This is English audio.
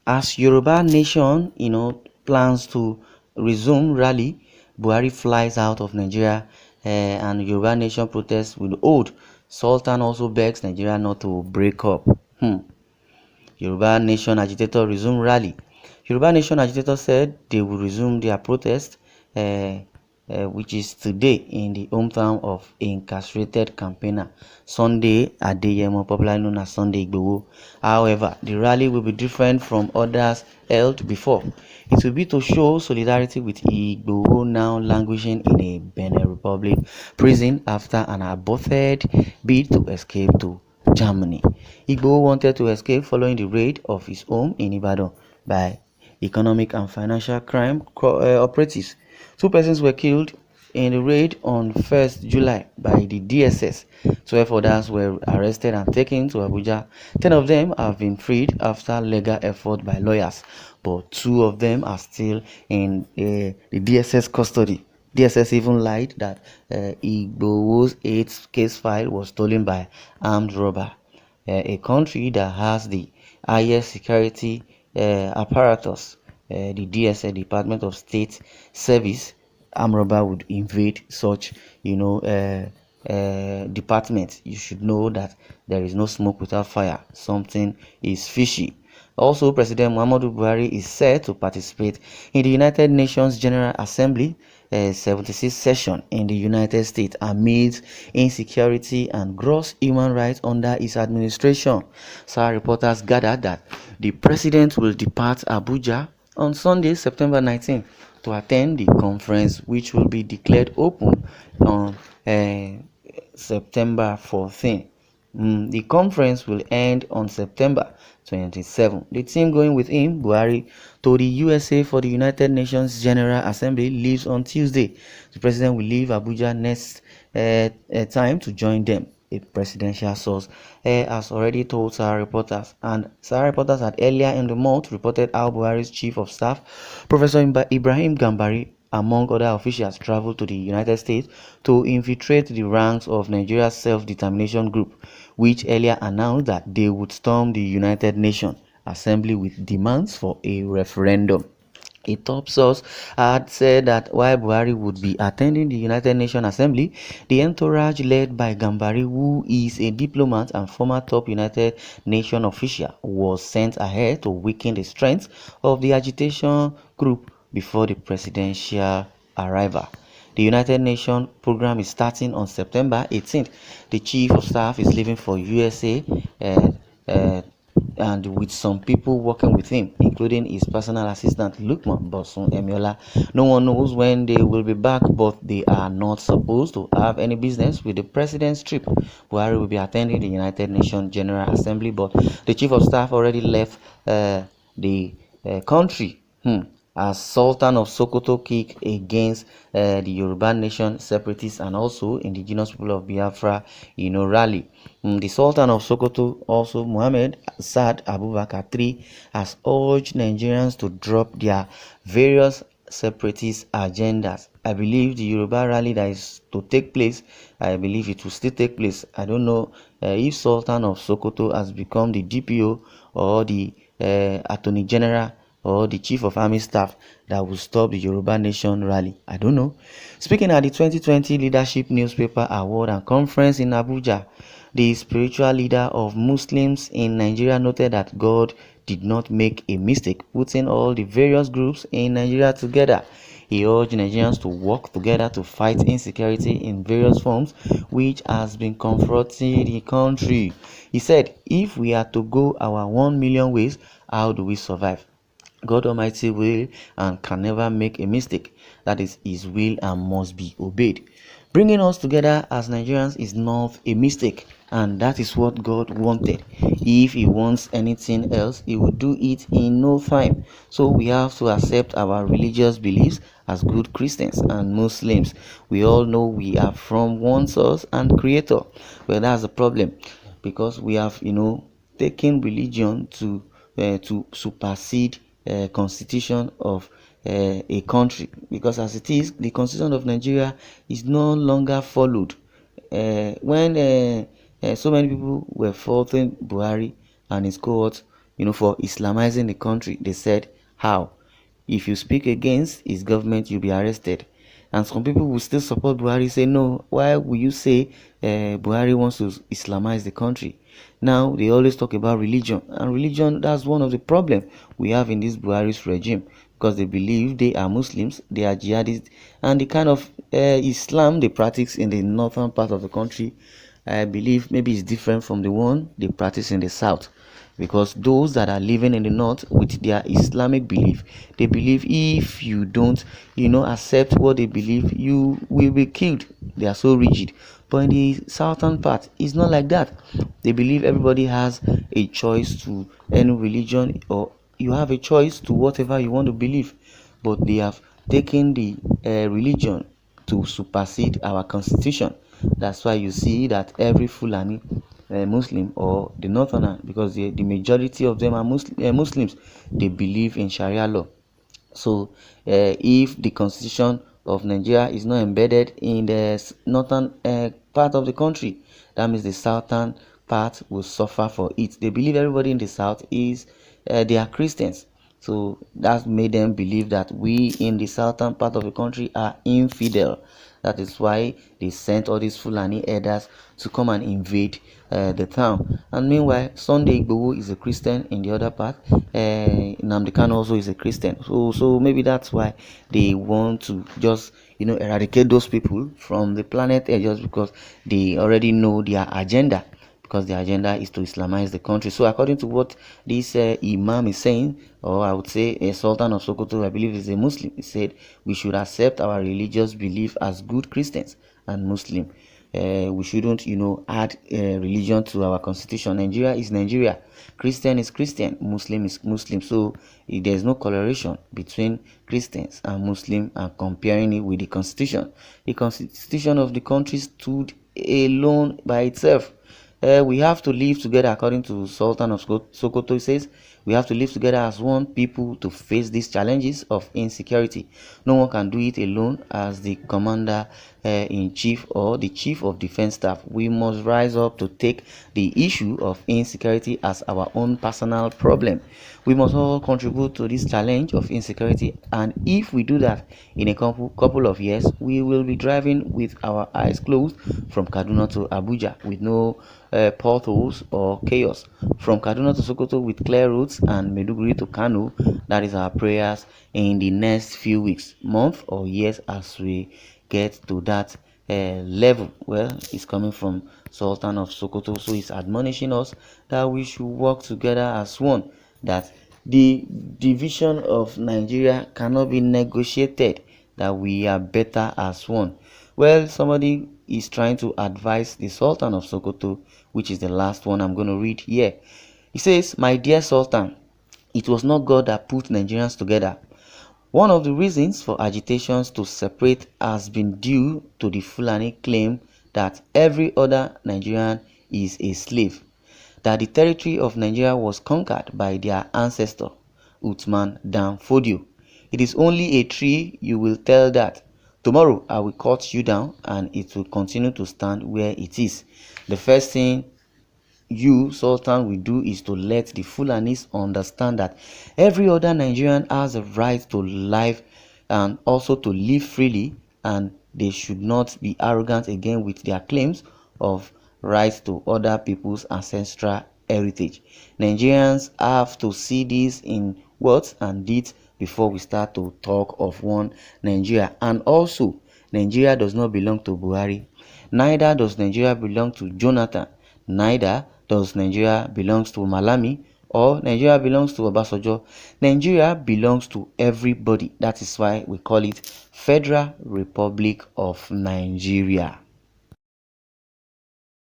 As Yoruba nation, plans to resume rally, Buhari flies out of Nigeria, and Yoruba nation protests will hold. Sultan also begs Nigeria not to break up. Yoruba nation agitator resume rally. Yoruba nation agitator said they will resume their protest, which is today in the hometown of incarcerated campaigner Sunday Adeyemo, popularly known as Sunday IGBOHO. However, the rally will be different from others held before. It will be to show solidarity with IGBOHO, now languishing in a Benin Republic prison after an aborted bid to escape to Germany. IGBOHO wanted to escape following the raid of his home in Ibadan by economic and financial crime operatives. 2 persons were killed in the raid on 1st July by the DSS. 12 others were arrested and taken to Abuja. 10 of them have been freed after legal effort by lawyers, but 2 of them are still in the DSS custody. DSS even lied that IGBOHO's 8th case file was stolen by armed robber. A country that has the highest security apparatus, the DSS, Department of State Service, armed robber would invade such, department. You should know that there is no smoke without fire. Something is fishy. Also, President Muhammadu Buhari is set to participate in the United Nations General Assembly 76th session in the United States amid insecurity and gross human rights under his administration. SAR reporters gathered that the president will depart Abuja on Sunday, September 19, to attend the conference, which will be declared open on September 14. The conference will end on September 27. The team going with him, Buhari, to the USA for the United Nations General Assembly leaves on Tuesday. The president will leave Abuja next time to join them. A presidential source has already told SAR reporters, and SAR reporters had earlier in the month reported how Buhari's chief of staff, Professor Ibrahim Gambari, among other officials, traveled to the United States to infiltrate the ranks of Nigeria's self-determination group, which earlier announced that they would storm the United Nations Assembly with demands for a referendum. A top source had said that while Buhari would be attending the United Nations Assembly, the entourage led by Gambari, who is a diplomat and former top United Nations official, was sent ahead to weaken the strength of the agitation group before the presidential arrival. The United Nations program is starting on September 18th. The chief of staff is leaving for USA and with some people working with him, including his personal assistant Lukman Bosun Emiola. No one knows when they will be back, but they are not supposed to have any business with the president's trip. Buhari will be attending the United Nations General Assembly, but the chief of staff already left the country as Sultan of Sokoto kick against the Yoruba nation separatists and also indigenous people of Biafra, rally. The Sultan of Sokoto, also Muhammad Saad Abubakar III, has urged Nigerians to drop their various separatist agendas. I believe the Yoruba rally that is to take place, I believe it will still take place. I don't know if Sultan of Sokoto has become the DPO or the Attorney General or the chief of army staff that will stop the Yoruba Nation rally. I don't know. Speaking at the 2020 Leadership Newspaper Award and Conference in Abuja, the spiritual leader of Muslims in Nigeria noted that God did not make a mistake putting all the various groups in Nigeria together. He urged Nigerians to work together to fight insecurity in various forms, which has been confronting the country. He said, if we are to go our 1 million ways, how do we survive? God Almighty will and can never make a mistake. That is His will and must be obeyed. Bringing us together as Nigerians is not a mistake, and that is what God wanted. If He wants anything else, He will do it in no time. So we have to accept our religious beliefs as good Christians and Muslims. We all know we are from one source and creator. Well, that's the problem, because we have, taken religion to supersede constitution of a country, because as it is, the constitution of Nigeria is no longer followed. When so many people were faulting Buhari and his cohorts for Islamizing the country. They said, how? If you speak against his government, you'll be arrested. And some people will still support Buhari, say, no, why will you say Buhari wants to Islamize the country? Now, they always talk about religion. And religion, that's one of the problems we have in this Buhari's regime. Because they believe they are Muslims, they are jihadists, and the kind of Islam they practice in the northern part of the country, I believe maybe is different from the one they practice in the south. Because those that are living in the north with their Islamic belief, they believe if you don't accept what they believe, you will be killed. They are so rigid. But in the southern part, it's not like that. They believe everybody has a choice to any religion, or you have a choice to whatever you want to believe. But they have taken the religion to supersede our constitution. That's why you see that every Fulani Muslim, or the northerner, because the majority of them are Muslims, they believe in Sharia law. So if the constitution of Nigeria is not embedded in the northern part of the country, that means the southern part will suffer for it. They believe everybody in the south is they are Christians. So that made them believe that we in the southern part of the country are infidel. That is why they sent all these Fulani elders to come and invade the town. And meanwhile, Sunday IGBOHO is a Christian in the other part. Nnamdi Kanu also is a Christian. So maybe that's why they want to just eradicate those people from the planet Earth, just because they already know their agenda. Because the agenda is to Islamize the country. So according to what this Imam is saying, or I would say a Sultan of Sokoto, I believe is a Muslim, he said we should accept our religious belief as good Christians and Muslim. We shouldn't, add religion to our constitution. Nigeria is Nigeria. Christian is Christian. Muslim is Muslim. So there's no correlation between Christians and Muslim, and comparing it with the constitution. The constitution of the country stood alone by itself. We have to live together, according to Sultan of Sokoto. He says we have to live together as one people to face these challenges of insecurity. No one can do it alone. As the commander in chief or the chief of defense staff, we must rise up to take the issue of insecurity as our own personal problem. We must all contribute to this challenge of insecurity, and if we do that, in a couple of years, we will be driving with our eyes closed from Kaduna to Abuja with no potholes or chaos. From Kaduna to Sokoto with clear roads, and Maiduguri to Kano. That is our prayers in the next few weeks, months, or years, as we get to that level. Well, it's coming from Sultan of Sokoto, so he's admonishing us that we should work together as one, that the division of Nigeria cannot be negotiated, that we are better as one. Well, somebody is trying to advise the Sultan of Sokoto, which is the last one I'm going to read here. He says, "My dear Sultan, it was not God that put Nigerians together. One of the reasons for agitations to separate has been due to the Fulani claim that every other Nigerian is a slave, that the territory of Nigeria was conquered by their ancestor, Uthman Dan Fodio. It is only a tree you will tell that. Tomorrow I will cut you down and it will continue to stand where it is. The first thing you, Sultan, will do is to let the Fulanis understand that every other Nigerian has a right to life and also to live freely, and they should not be arrogant again with their claims of rights to other people's ancestral heritage. Nigerians have to see this in words and deeds before we start to talk of one Nigeria. And also, Nigeria does not belong to Buhari. Neither does Nigeria belong to Jonathan. Neither does Nigeria belongs to Malami, or Nigeria belongs to Obasanjo. Nigeria belongs to everybody. That is why we call it Federal Republic of Nigeria."